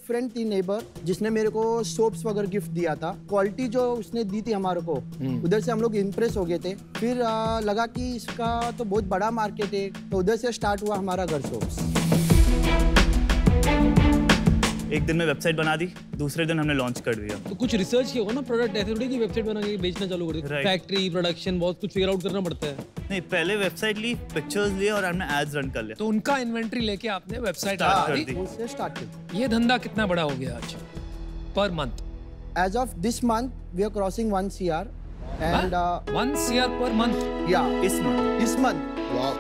Friend थी neighbour जिसने मेरे को सोप्स वगैरह गिफ्ट दिया था। क्वालिटी जो उसने दी थी हमारे को, उधर से हम लोग इम्प्रेस हो गए थे। फिर लगा कि इसका तो बहुत बड़ा मार्केट है, तो उधर से स्टार्ट हुआ हमारा घर सोप्स। एक दिन में वेबसाइट बना दी, दूसरे दिन हमने लॉन्च कर दिया। तो कुछ रिसर्च किया होगा ना, प्रोडक्ट ऐसे थोड़ी कि वेबसाइट बना के बेचना चालू कर दिया। फैक्ट्री, प्रोडक्शन, बहुत कुछ फिगर आउट करना पड़ता है। नहीं, पहले वेबसाइट ली, पिक्चर्स लिए और हमने एड्स रन कर लिया। तो उनका इन्वेंट्री लेके आपने वेबसाइट स्टार्ट की। ये धंधा कितना बड़ा हो गया आज per month? As of this month, we are crossing 1 CR and 1 CR per month. Yeah, this month. Wow.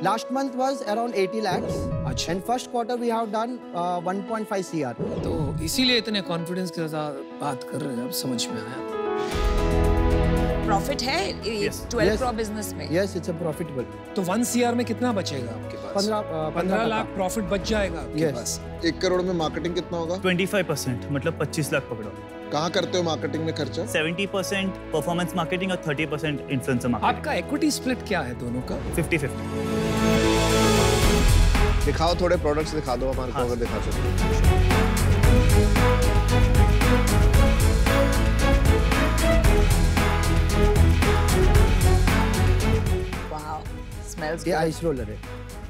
Last month was around 80 lakhs. अच्छा. And first quarter we have done 1.5 CR. तो इसीलिए इतने कॉन्फिडेंस के साथ बात कर रहे हैं, अब समझ में आया। प्रॉफिट है 12 crore बिजनेस में? Yes, it's a profitable. तो 1 CR में कितना बचेगा आपके पास? 15 लाख प्रॉफिट बच जाएगा आपके पास। 1 करोड़ में मार्केटिंग कितना होगा? 25%, मतलब 25 लाख पकड़ो। कहाँ करते हो मार्केटिंग में खर्चा? 70% परफॉर्मेंस मार्केटिंग और 30% इन्फ्लुएंसर मार्केटिंग। आपका इक्विटी स्प्लिट क्या है दोनों का? 50-50। दिखाओ थोड़े प्रोडक्ट्स दिखा दो हमारे को, अगर दिखा सको। Smells ये good. ice roller है।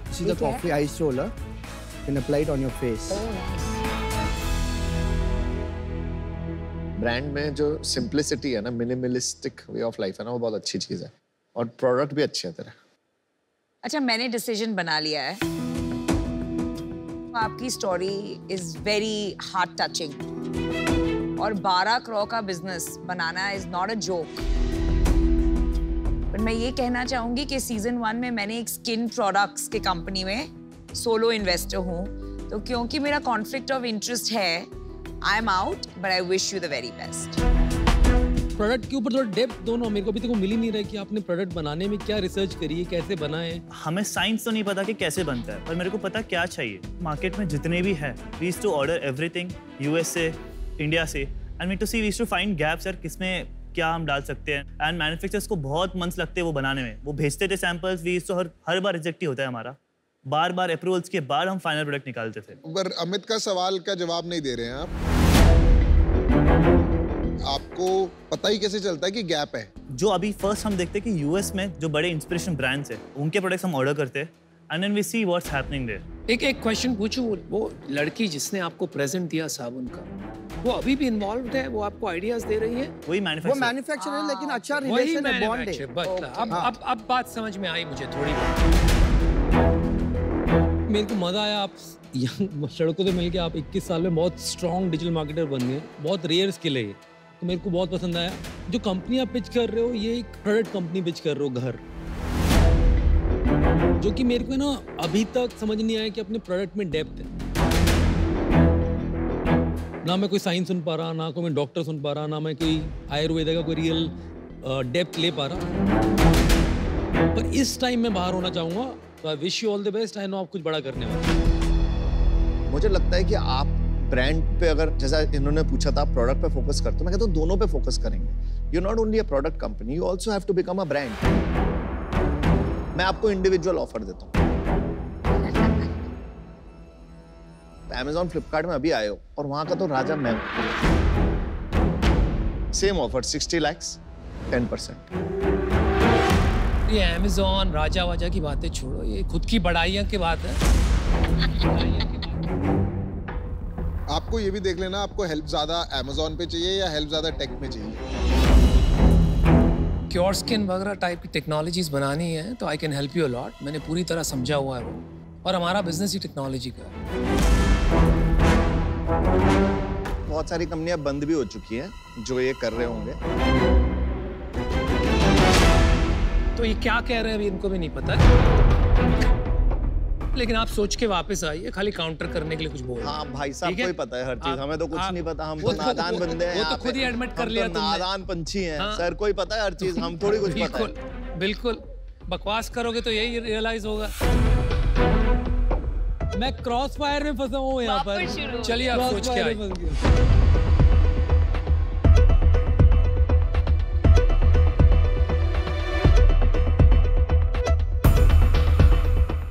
This is the coffee ice roller. You can apply it on your face. Oh, nice. Brand में जो सिंप्लिसिटी है ना, मिनिमलिस्टिक वे ऑफ लाइफ है ना, वो बहुत अच्छी चीज है। और प्रोडक्ट भी अच्छे हैं तेरे। अच्छा, मैंने डिसीजन बना लिया है। आपकी story is very heart touching और 12 करोड़ का business banana is not a joke. पर मैं ये कहना चाहूंगी कि सीजन 1 में मैंने एक स्किन प्रोडक्ट्स के कंपनी में सोलो इन्वेस्टर हूँ, तो क्योंकि मेरा कॉन्फ्लिक्ट ऑफ इंटरेस्ट है, I am out, but I wish you the very best. Product के ऊपर थोड़ा डेप्थ दोनों मेरे को अभी तक मिल ही नहीं रहा है कि आपने प्रोडक्ट बनाने में क्या रिसर्च करी है, कैसे बनाए। हमें साइंस तो नहीं पता कि कैसे बनता है, पर मेरे को पता क्या चाहिए। मार्केट में जितने भी है, we used to order everything US से, इंडिया से, and we to see we used to find gaps यार, किसमें क्या हम डाल सकते हैं। एंड मैन्युफैक्चरर्स को बहुत मंथ्स लगते हैं वो बनाने में। वो भेजते थे सैंपल्स, वी यूज्ड टू हर बार रिजेक्ट ही होता है हमारा। बार अप्रूवल्स के बाद हम फाइनल प्रोडक्ट निकालते थे। पर अमित का सवाल का जवाब नहीं दे रहे हैं आप। आपको पता ही कैसे चलता है कि गैप है? जो अभी फर्स्ट हम देखते हैं कि यूएस में जो बड़े इंस्पिरेशन ब्रांड्स हैं, उनके प्रोडक्ट्स हम ऑर्डर करते हैं and then we see what's happening there. एक क्वेश्चन पूछूं, वो लड़की जिसने आपको प्रेजेंट दिया साबुन का, वो अभी भी इन्वॉल्वड है? वो आपको आइडियाज दे रही है? वही वो मैन्युफैक्चर है, लेकिन अच्छा रिलेशन है, बॉन्ड है। अब बात समझ में आई मुझे थोड़ी। मेरे को मजा आया, आप सड़कों से मिलके आप 21 साल में बहुत स्ट्रॉन्ग डिजिटल मार्केटर बन गए। बहुत रेयर स्किल है ये, तो मेरे को बहुत पसंद आया। जो कंपनी आप पिच कर रहे हो, ये एक प्रोडक्ट कंपनी पिच कर रहे हो, घर, जो कि मेरे को ना अभी तक समझ नहीं आया कि अपने प्रोडक्ट में डेप्थ है। ना मैं कोई साइंस सुन पा रहा, ना कोई मैं डॉक्टर सुन पा रहा, ना मैं कोई आयुर्वेदा का कोई रियल डेप्थ ले पा रहा। पर इस टाइम में बाहर होना चाहूँगा, तो I wish you all the best. I know आप कुछ बड़ा करने वाले। मुझे लगता है कि आप ब्रांड पे, अगर जैसा इन्होंने पूछा था, प्रोडक्ट पे फोकस करते हो, मैं कहता हूँ दोनों पे फोकस करेंगे। You not only a product company, you also have to become a brand. मैं आपको इंडिविजुअल ऑफर देता हूँ। Amazon, फ्लिपकार्ट में अभी आए हो और वहां का तो राजा मैं हूं। Same offer 60 lakhs 10%। ये Amazon राजा वाजा की बातें छोड़ो, ये खुद की बड़ाइयां की बात है। आपको ये भी देख लेना, आपको हेल्प ज्यादा Amazon पे चाहिए या हेल्प ज्यादा टेक में चाहिए। क्योर स्किन वगैरह टाइप की टेक्नोलॉजीज बनानी है तो I can help you a lot. मैंने पूरी तरह समझा हुआ है वो, और हमारा बिजनेस ही टेक्नोलॉजी का है। बहुत सारी कंपनियां बंद भी हो चुकी हैं जो ये कर रहे होंगे। तो ये क्या कह रहे हैं अभी इनको भी नहीं पता है, लेकिन आप सोच के वापस आइए, खाली काउंटर करने के लिए कुछ बोल। हाँ भाई साहब को ही पता है हर चीज, हमें तो कुछ नहीं पता। हम तो नादान बंदे हैं। वो तो खुद ही एडमिट कर लिया तुमने। नादान पंछी हैं। सर को ही पता है हर चीज, हम थोड़ी कुछ पता है। बिल्कुल, बकवास करोगे तो यही रियलाइज होगा। मैं क्रॉस फायर में फंसा हूँ यहाँ पर। चलिए आप सोच के आइए।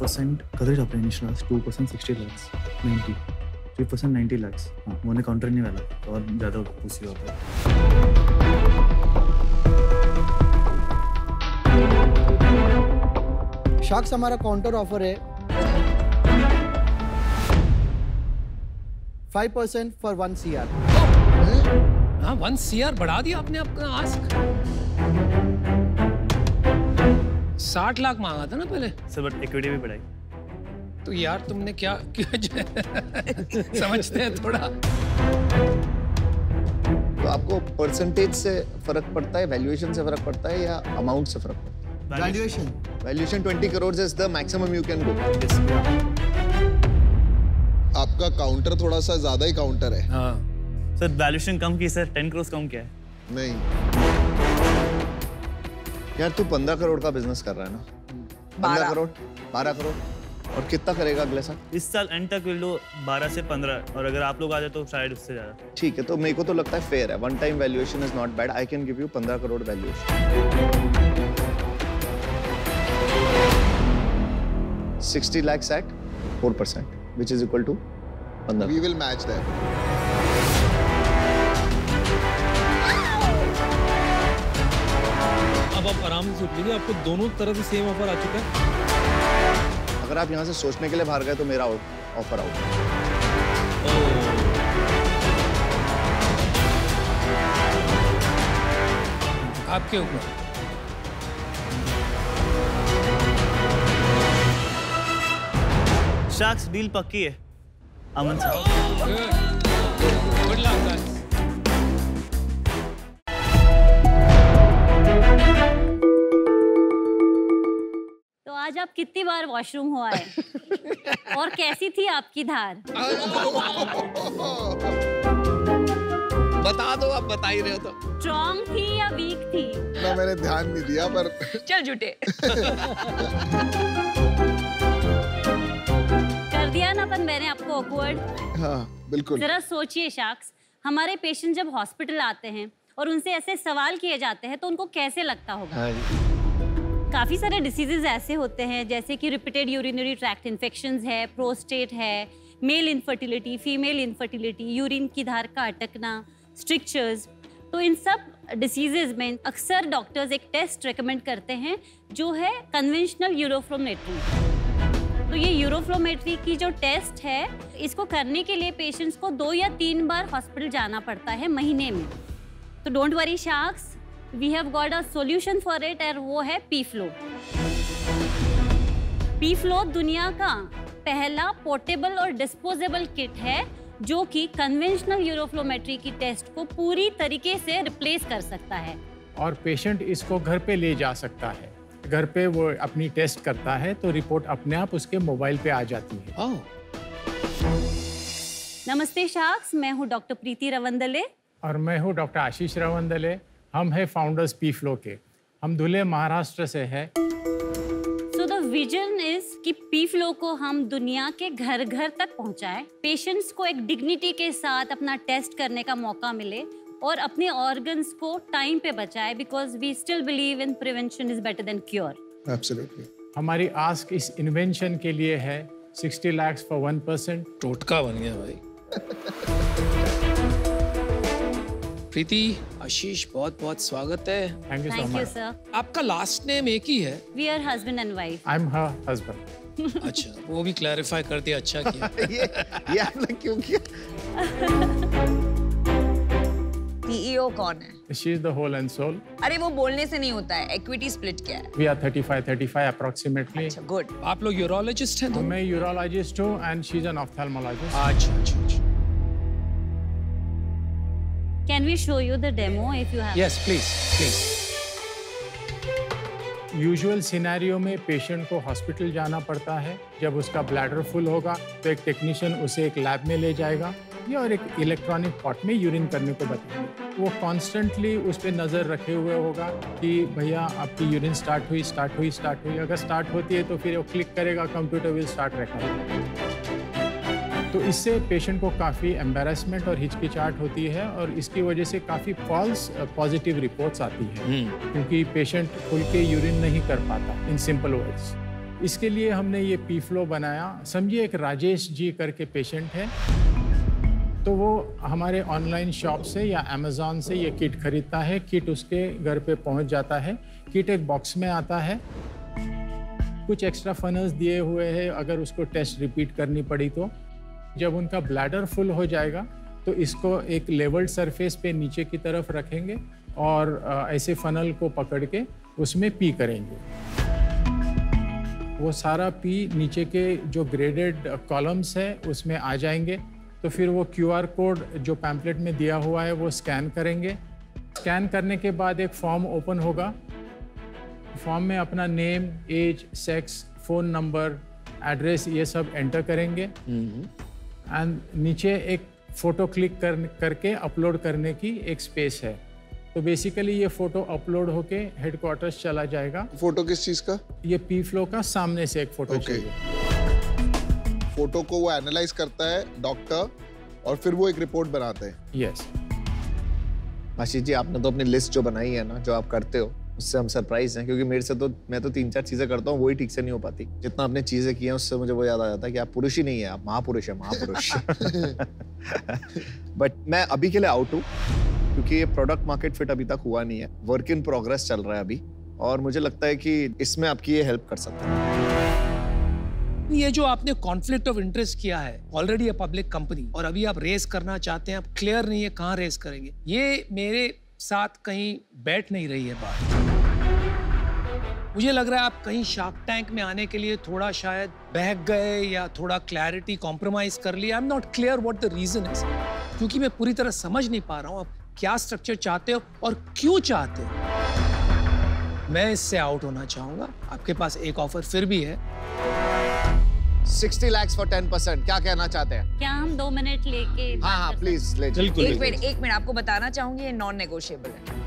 परसेंट कदर ऑपरेशन 2% 60 lakhs 90 3% 90 lakhs हाँ मैंने काउंटर नहीं वाला और ज़्यादा पूछी होता है शार्क्स हमारा काउंटर ऑफर है 5% for 1 CR। हाँ 1 CR बढ़ा दिया आपने अपना आस्क। 60 लाख मांगा था ना पहले सर, बट इक्विटी भी बढ़ाई। तो यार तुमने क्या समझते हैं थोड़ा। तो आपको परसेंटेज से फर्क पड़ता है, वैल्यूएशन से फर्क पड़ता है या अमाउंट से फर्क पड़ता है? Valuation valuation 20 crores is the maximum you can go. आपका काउंटर थोड़ा सा ज्यादा ही काउंटर है। हाँ सर वैल्यूएशन कम की सर, 10 crores कम क्या है? नहीं यार तू 15 करोड़ का बिजनेस कर रहा है ना? 15 करोड़ 12 करोड़ और कितना करेगा अगले साल? इस साल एंड तक विल डू 12 से 15 और अगर आप लोग आ जाए तो शायद उससे ज़्यादा। ठीक है, तो मेरे को तो लगता है फेयर है। One time valuation is not bad. I can give you 15 crore valuation. 60 lakhs at 4%, which is equal to 15. We will match that. अब आप आराम से सोच लीजिए, आपको दोनों तरफ से सेम ऑफर आ चुका है। अगर आप यहाँ से सोचने के लिए बाहर गए तो मेरा ऑफर आउट। आपके ऊपर। शार्क्स डील पक्की है अमन साहब। Good luck guys. तो आज आप कितनी बार वॉशरूम हो आए और कैसी थी आपकी धार? बता दो, आप बता ही रहे हो तो। स्ट्रॉन्ग थी या वीक थी? ना मैंने ध्यान नहीं दिया पर चल झूठे। कर दिया ना अपन मैंने आपको ऑकवर्ड। हाँ बिल्कुल। जरा सोचिए शार्क्स, हमारे पेशेंट जब हॉस्पिटल आते हैं और उनसे ऐसे सवाल किए जाते हैं तो उनको कैसे लगता होगा? काफी सारे डिसीजेज ऐसे होते हैं जैसे कि रिपीटेड यूरिनरी ट्रैक्ट इन्फेक्शंस है, प्रोस्टेट है, male infertility, female infertility, urine की धार का अटकना, स्ट्रिक्चर्स। तो इन सब डिसीजेज में अक्सर डॉक्टर्स एक टेस्ट रेकमेंड करते हैं जो है कन्वेंशनल यूरोफ्लोमेट्री। तो ये यूरोफ्लोमेट्री की जो टेस्ट है, इसको करने के लिए पेशेंट्स को 2 या 3 बार हॉस्पिटल जाना पड़ता है महीने में। तो don't worry sharks, we have got a solution for it और वो है पी-फ्लो। पी-फ्लो दुनिया का पहला पोर्टेबल और डिस्पोजेबल किट है जो कि कन्वेंशनल यूरोफ्लोमेट्री की टेस्ट को पूरी तरीके से रिप्लेस कर सकता है और पेशेंट इसको घर पे ले जा सकता है। घर पे वो अपनी टेस्ट करता है तो रिपोर्ट अपने आप उसके मोबाइल पे आ जाती है। नमस्ते शार्क्स, मैं हूँ डॉक्टर प्रीति रवंदले और मैं हूँ डॉक्टर आशीष रवंदले। हम हैं फाउंडर्स पी-फ्लो के। हम धुले महाराष्ट्र से हैं। सो द विजन इज कि पी-फ्लो को हम दुनिया के घर घर तक पहुंचाएं, पेशेंट्स को एक डिग्निटी के साथ अपना टेस्ट करने का मौका मिले और अपने ऑर्गन्स को टाइम पे बचाए, because we still believe in prevention is better than cure. Absolutely. हमारी आस्क इस इन्वेंशन के लिए है 60 lakhs for 1%। टोटका बन गया भाई। प्रीति, आशीष, बहुत बहुत स्वागत है। Thank you so thank you much. Sir. आपका लास्ट नेम एक ही है? We are husband and wife. I am her husband. अच्छा, वो भी क्लैरिफाई कर दिया, अच्छा किया। ये आपने क्यों किया? सीईओ कौन है? She is the whole and soul. अरे वो बोलने से नहीं होता है, इक्विटी स्प्लिट क्या है? We are 35 approximately. अच्छा, गुड। आप लोग यूरोलॉजिस्ट हैं? मैं यूरोलॉजिस्ट हूँ and she is an ophthalmologist. अच्छा अच्छा अच्छा। Can we show you the demo if you have? Yes, please, please. Usual scenario में पेशेंट को हॉस्पिटल जाना पड़ता है। जब उसका ब्लैडर फुल होगा तो एक टेक्नीशियन उसे एक लैब में ले जाएगा या और एक इलेक्ट्रॉनिक पॉट में यूरिन करने को बताएंगे। वो कॉन्स्टेंटली उस पर नज़र रखे हुए होगा कि भैया आपकी यूरिन स्टार्ट हुई। अगर स्टार्ट होती है तो फिर वो क्लिक करेगा, कंप्यूटर विल स्टार्ट रिकॉर्ड। तो इससे पेशेंट को काफ़ी एम्बैरेसमेंट और हिचकिचाहट होती है और इसकी वजह से काफ़ी फॉल्स पॉजिटिव रिपोर्ट्स आती हैं, क्योंकि पेशेंट खुल के यूरिन नहीं कर पाता। इन सिंपल वर्ड्स, इसके लिए हमने ये पी फ्लो बनाया। समझिए एक राजेश जी करके पेशेंट है, तो वो हमारे ऑनलाइन शॉप से या अमेज़ॉन से ये किट खरीदता है। किट उसके घर पे पहुंच जाता है। किट एक बॉक्स में आता है, कुछ एक्स्ट्रा फनल्स दिए हुए हैं अगर उसको टेस्ट रिपीट करनी पड़ी तो। जब उनका ब्लैडर फुल हो जाएगा तो इसको एक लेवल्ड सरफेस पे नीचे की तरफ रखेंगे और ऐसे फनल को पकड़ के उसमें पी करेंगे। वो सारा पी नीचे के जो ग्रेडेड कॉलम्स है उसमें आ जाएंगे। तो फिर वो QR कोड जो पैम्पलेट में दिया हुआ है वो स्कैन करेंगे। स्कैन करने के बाद एक फॉर्म ओपन होगा। फॉर्म में अपना name, age, sex, phone number, address ये सब एंटर करेंगे एंड नीचे एक फ़ोटो क्लिक करके अपलोड करने की एक स्पेस है। तो बेसिकली ये फ़ोटो अपलोड होके हेडक्वार्टर्स चला जाएगा। फोटो किस चीज का? ये पी फ्लो का सामने से एक फ़ोटो चाहिए। फोटो को वो एनालाइज करता है डॉक्टर और फिर वो एक रिपोर्ट बनाते हैं। यस। आशीष जी, आपने तो अपनी लिस्ट जो बनाई है ना, जो आप करते हो, उससे हम सरप्राइज हैं, क्योंकि मेरे से तो मैं तो 3-4 चीजें करता हूँ, वही ठीक से नहीं हो पाती। जितना आपने चीजें की हैं उससे मुझे वो याद आ जाता है कि आप पुरुष ही नहीं है, आप महापुरुष है, महापुरुष। बट मैं अभी के लिए आउट हूँ, क्योंकि ये प्रोडक्ट मार्केट फिट अभी तक हुआ नहीं है, वर्क इन प्रोग्रेस चल रहा है अभी, और मुझे लगता है कि इसमें आपकी ये हेल्प कर सकता है। ये जो आपने कॉन्फ्लिक्ट ऑफ इंटरेस्ट किया है, ऑलरेडी है पब्लिक कंपनी और अभी आप रेस करना चाहते हैं, आप क्लियर नहीं है कहाँ रेस करेंगे, ये मेरे साथ कहीं बैठ नहीं रही है बात। मुझे लग रहा है आप कहीं शार्क टैंक में आने के लिए थोड़ा शायद बहक गए या थोड़ा क्लैरिटी कॉम्प्रोमाइज कर लिया। I am not clear what the reason is, क्योंकि मैं पूरी तरह समझ नहीं पा रहा हूँ आप क्या स्ट्रक्चर चाहते हो और क्यों चाहते हो। मैं इससे आउट होना चाहूंगा। आपके पास एक ऑफर फिर भी है, 60 lakhs for 10%। क्या कहना चाहते हैं? क्या हम 2 मिनट लेके? हाँ, प्लीज ले। एक मिनट आपको बताना चाहूंगी, ये नॉन नेगोशिएबल है।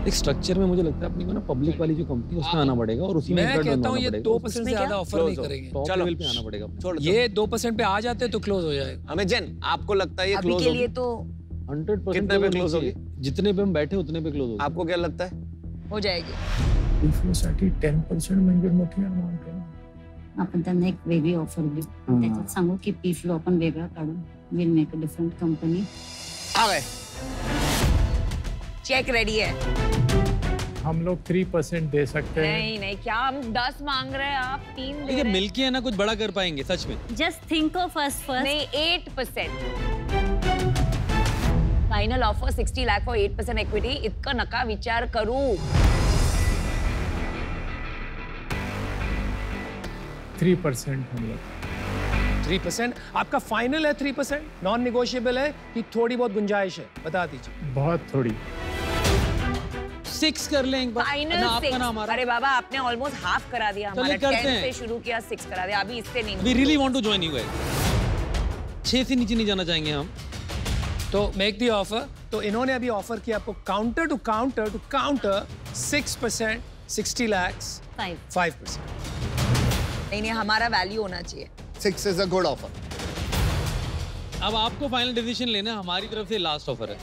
एक स्ट्रक्चर में मुझे लगता है अपनी को ना पब्लिक वाली जो कंपनी उसमें आना पड़ेगा और उसी में मैं कहता हूँ ये 2% से ज्यादा ऑफर नहीं करेंगे। टॉप लेवल पे आना पड़ेगा। ये 2% पे आ जाते तो क्लोज हो जाएगा। हमें जैन, आपको लगता है ये अभी क्लोज के होगी? लिए तो 100% कितने पे क्लोज होगी? जितने पे हम बैठे उतने पे क्लोज होगी। आपको क्या लगता है? हो जाएगी। पी फ्लोसाठी 10% म्हणजे मोठी अमाउंट आहे। आपण त्यांना एक वेगळी ऑफर देऊ, त्याच्यात सांगू की पी फ्लो आपण वेगळा काढू, will make a different company. आ गए। चेक रेडी है। हम लोग 3% दे सकते हैं। नहीं, क्या हम 10 मांग रहे हैं, आप 3 दे रहे हैं। मिलके है ना कुछ बड़ा कर पाएंगे सच में। Just think of us first. नहीं, 8%। Final offer 60 lakh for 8% equity. इतका नका विचार करू। 3% हम लोग। 3% आपका फाइनल है? 3% नॉन नेगोशिएबल है कि थोड़ी बहुत गुंजाइश है? बता दीजिए। बहुत थोड़ी। 6 कर लें एक बार। फाइनल 6। अरे बाबा, आपने ऑलमोस्ट हाफ करा दिया। हमारा 10 से शुरू किया, 6 करा दिया। अभी इससे नहीं। We really want to join you guys। 6 से नीचे नहीं जाना चाहेंगे हम। तो मेक दी ऑफर। तो इन्होंने अभी ऑफर किया आपको काउंटर टू काउंटर 6%, 60 lakhs 5%। नहीं, हमारा वैल्यू होना चाहिए। 6 is a good offer। अब आपको फाइनल डिसीजन लेना है, हमारी तरफ से लास्ट ऑफर है।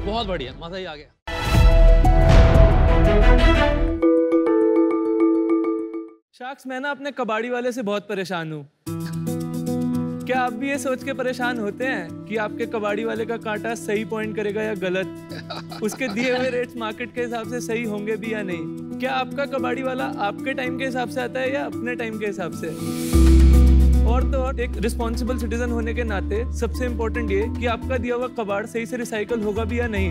बहुत बढ़िया, मजा ही आ गया। शार्क्स, मैं ना अपने कबाड़ी वाले से बहुत परेशान हूँ। क्या आप भी ये सोच के परेशान होते हैं कि आपके कबाड़ी वाले का कांटा सही पॉइंट करेगा या गलत? उसके दिए हुए रेट्स मार्केट के हिसाब से सही होंगे भी या नहीं? क्या आपका कबाड़ी वाला आपके टाइम के हिसाब से आता है या अपने टाइम के हिसाब से? और तो और, एक रिस्पॉन्सिबल सिटीजन होने के नाते सबसे इम्पोर्टेंट ये कि आपका दिया हुआ कबाड़ सही से रिसाइकल होगा भी या नहीं।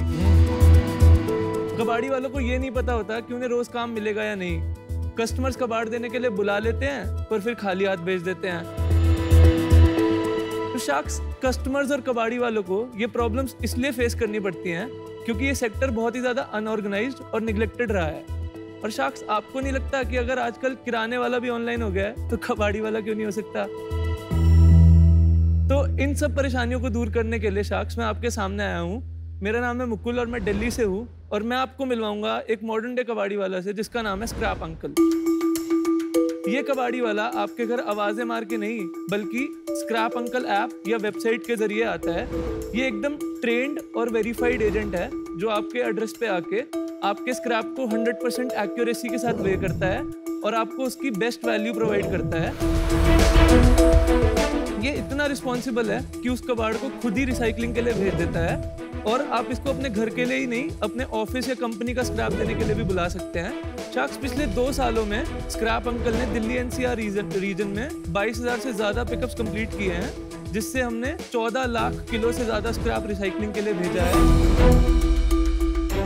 कबाड़ी वालों को ये नहीं पता होता कि उन्हें रोज काम मिलेगा या नहीं। कस्टमर्स कबाड़ देने के लिए बुला लेते हैं पर फिर खाली हाथ भेज देते हैं। तो शार्क्स, कस्टमर्स और कबाड़ी वालों को ये प्रॉब्लम्स इसलिए फेस करनी पड़ती हैं क्योंकि ये सेक्टर बहुत ही ज्यादा अनऑर्गेनाइज्ड और निग्लेक्टेड रहा है। और शार्क्स, आपको नहीं लगता कि अगर आजकल किराने वाला भी ऑनलाइन हो गया है तो कबाड़ी वाला क्यों नहीं हो सकता? तो इन सब परेशानियों को दूर करने के लिए शार्क्स, मैं आपके सामने आया हूँ। मेरा नाम है मुकुल और मैं दिल्ली से हूँ और मैं आपको मिलवाऊंगा एक मॉडर्न डे कबाड़ी वाला से जिसका नाम है स्क्रैप अंकल। ये कबाड़ी वाला आपके घर आवाजें मार के नहीं बल्कि स्क्रैप अंकल ऐप या वेबसाइट के जरिए आता है। ये एकदम ट्रेंड और वेरीफाइड एजेंट है जो आपके एड्रेस पे आके आपके स्क्रैप को 100% एक्यूरेसी के साथ वे करता है और आपको उसकी बेस्ट वैल्यू प्रोवाइड करता है। ये इतना रिस्पॉन्सिबल है कि उस कबाड़ को खुद ही रिसाइकलिंग के लिए भेज देता है और आप इसको अपने घर के लिए ही नहीं अपने ऑफिस या कंपनी का स्क्रैप देने के लिए भी बुला सकते हैं। शार्क्स पिछले 2 सालों में स्क्रैप अंकल ने दिल्ली एनसीआर रीजन में 22,000 से ज्यादा पिकअप्स कंप्लीट किए हैं, जिससे हमने 14 लाख किलो से ज्यादा स्क्रैप रिसाइकलिंग के लिए भेजा है।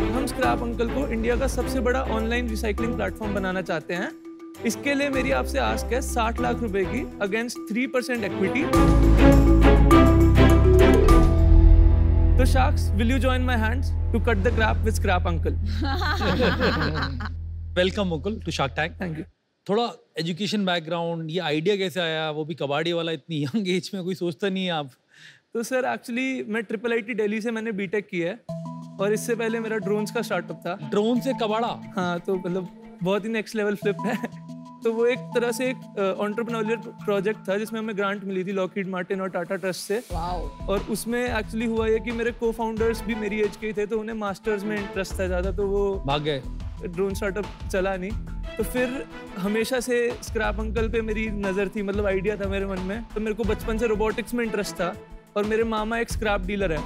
हम स्क्रैप अंकल को इंडिया का सबसे बड़ा ऑनलाइन रिसाइकलिंग प्लेटफॉर्म बनाना चाहते हैं। इसके लिए मेरी आपसे आस्क है 60 लाख रुपए की अगेंस्ट 3% इक्विटी। तो sharks, will you join my hands to cut the crap with scrap uncle? Welcome Mukul to Shark Tank. Thank you. थोड़ा एजुकेशन बैकग्राउंड, ये आइडिया कैसे आया, वो भी कबाड़ी वाला, इतनी यंग एज में, कोई सोचता नहीं है आप? तो सर एक्चुअली मैं IIIT दिल्ली से मैंने बीटेक किया है और इससे पहले मेरा ड्रोन्स का स्टार्टअप था। ड्रोन से कबाड़ा? हाँ, तो मतलब बहुत ही नेक्स्ट लेवल फ्लिप है। तो वो एक तरह से एक एंटरप्रेन्योरियल प्रोजेक्ट था जिसमें हमें ग्रांट मिली थी लॉकहीड मार्टिन और टाटा ट्रस्ट से। और उसमें एक्चुअली हुआ ये कि मेरे को फाउंडर्स भी मेरी एज के ही थे, तो उन्हें मास्टर्स में इंटरेस्ट था ज़्यादा, तो वो भाग गए, ड्रोन स्टार्टअप चला नहीं। तो फिर हमेशा से स्क्रैप अंकल पे मेरी नज़र थी, मतलब आइडिया था मेरे मन में। तो मेरे को बचपन से रोबोटिक्स में इंटरेस्ट था और मेरे मामा एक स्क्रैप डीलर है,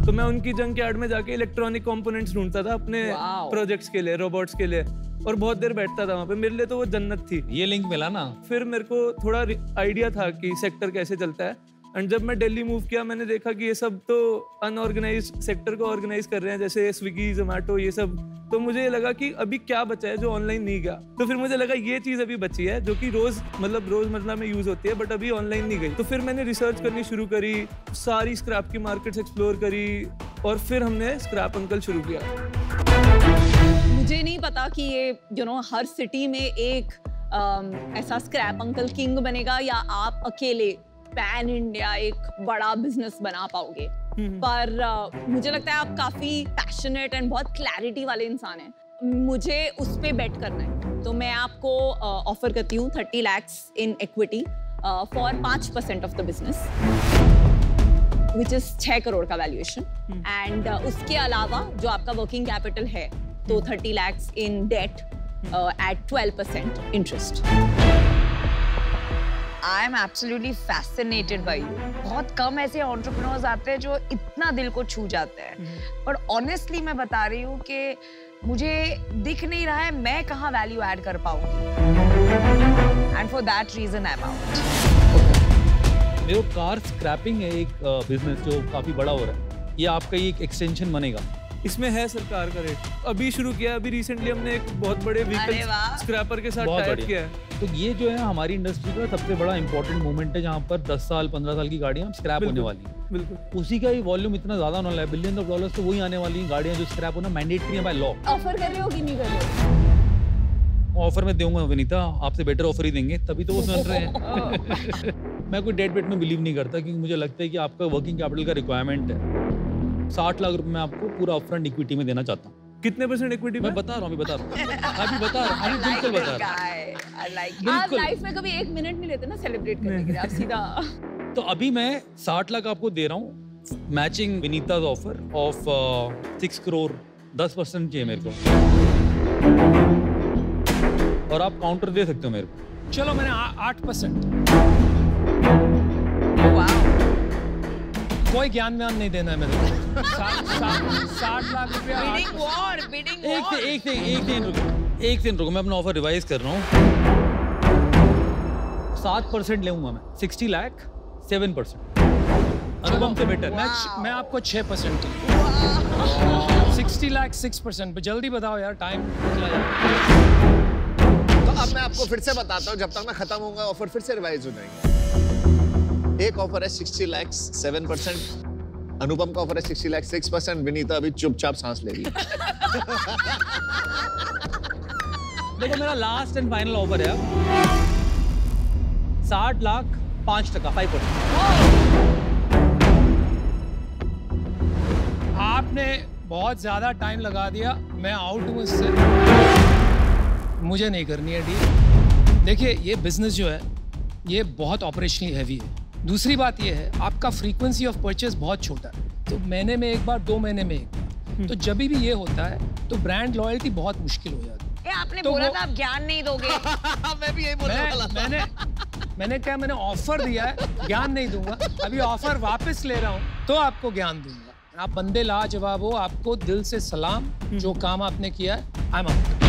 तो मैं उनकी जंक यार्ड में जाके इलेक्ट्रॉनिक कंपोनेंट्स ढूंढता था अपने प्रोजेक्ट्स के लिए, रोबोट्स के लिए, और बहुत देर बैठता था वहाँ पे। मेरे लिए तो वो जन्नत थी। ये लिंक मिला ना। फिर मेरे को थोड़ा आइडिया था कि सेक्टर कैसे चलता है, एंड जब मैं दिल्ली मूव किया मैंने देखा कि ये सब तो अनऑर्गेनाइज्ड सेक्टर को ऑर्गेनाइज कर रहे हैं, जैसे स्विगी, जोमेटो, ये सब। तो मुझे लगा कि अभी क्या बचा है जो ऑनलाइन नहीं गया। तो फिर मुझे लगा ये चीज़ अभी बची है जो कि रोजमर्रा में यूज होती है बट अभी ऑनलाइन नहीं गई। तो फिर मैंने रिसर्च करनी शुरू करी, सारी स्क्रैप की मार्केट्स एक्सप्लोर करी और फिर हमने स्क्रैप अंकल शुरू किया। मुझे नहीं पता कि ये हर सिटी में एक ऐसा स्क्रैप अंकल किंग बनेगा या आप अकेले पैन इंडिया एक बड़ा बिजनेस बना पाओगे, पर मुझे लगता है आप काफी पैशनेट एंड बहुत क्लैरिटी वाले इंसान हैं। मुझे उस पे बेट करना है, तो मैं आपको ऑफर करती हूँ 30 lakhs in equity for 5% of the business, which is 6 crore का वैल्यूएशन। एंड उसके अलावा जो आपका वर्किंग कैपिटल है तो 30 lakhs in debt at 12% interest. I am absolutely fascinated by you. बहुत कम ऐसे entrepreneurs आते हैं जो इतना दिल को छू जाते हैं। पर honestly मैं बता रही हूँ कि मुझे दिख नहीं रहा है मैं कहाँ value add कर पाऊँगी। And for that reason I'm out. मेरे कार स्क्रैपिंग है एक बिजनेस जो काफी बड़ा हो रहा है, ये आपका एक एक्सटेंशन बनेगा? इसमें है सरकार का रेट, अभी शुरू किया, अभी रिसेंटली हमने एक बहुत बड़े व्हीकल स्क्रैपर के साथ टाई अप किया है। तो ये जो है हमारी इंडस्ट्री का सबसे बड़ा इंपॉर्टेंट मोमेंट है जहाँ पर 10 साल 15 साल की गाड़ियाँ स्क्रैप होने वाली हैं। बिल्कुल उसी का ही वॉल्यूम इतना ज्यादा होने वाला है, बिलियन ऑफ डॉलर्स, तो वही आने वाली गाड़ियाँ जो स्क्रैप होना मैंडेटरी है बाय लॉ। ऑफर कर रहे हो कि नहीं कर रहे हो? ऑफर में दूंगा विनीता, आपसे बेटर ऑफर ही देंगे, तभी तो वो सुन रहे हैं। मैं कोई डेट वेट में बिलीव नहीं करता क्योंकि मुझे लगता है कि आपका वर्किंग कैपिटल का रिक्वायरमेंट है। 60 लाख रुपए मैं आपको पूरा अपफ्रंट इक्विटी में देना चाहता हूँ। कितने % इक्विटी? मैं बता रहा हूँ, अभी बता रहा हूँ, बिल्कुल बता रहा हूँ। आप लाइफ में कभी 1 मिनट नहीं लेते ना सेलिब्रेट करने के लिए, आप सीधा। तो अभी मैं 60 लाख आपको दे रहा हूँ, matching Vinita offer of 6 crore 10% चाहिए मेरे को, और आप काउंटर दे सकते हो मेरे को। चलो मैंने 8%। कोई ज्ञान व्यान नहीं देना है मेरे को। 60 लाख रुपया। एक दिन रुको, मैं अपना ऑफर रिवाइज कर रहा हूँ। 7% लेऊंगा मैं, 60 लाख 7%। अनुपम से बेटर। मैं आपको 6%। 60 लाख 6%। जल्दी बताओ यार, टाइम निकला यार। तो अब मैं आपको फिर से बताता हूँ, जब तक मैं खत्म होऊंगा ऑफर फिर से रिवाइज हो जाएंगे। एक ऑफर है 60 लाख 7%, अनुपम का ऑफर है 60 लाख 6%, विनीता अभी चुपचाप सांस ले रही है। देखो मेरा लास्ट एंड फाइनल ऑफर है 60 लाख 5%, 5%। आपने बहुत ज्यादा टाइम लगा दिया, मैं आउट हूँ इससे, मुझे नहीं करनी है डील। देखिए ये बिजनेस जो है ये बहुत ऑपरेशनली हैवी है। दूसरी बात ये है आपका फ्रीक्वेंसी ऑफ परचेज बहुत छोटा है, तो महीने में एक बार, 2 महीने में एक बार, तो जब भी ये होता है तो ब्रांड लॉयल्टी बहुत मुश्किल हो जाती है। आपने तो बोला था आप ज्ञान नहीं दोगे। मैं भी यही बोलने वाला था। मैंने क्या, मैंने ऑफर दिया है, ज्ञान नहीं दूंगा। अभी ऑफर वापस ले रहा हूँ तो आपको ज्ञान दूंगा। आप बंदे लाजवाब हो, आपको दिल से सलाम, जो काम आपने किया है। I am out.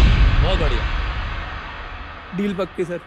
बहुत बढ़िया। डील पक्की सर।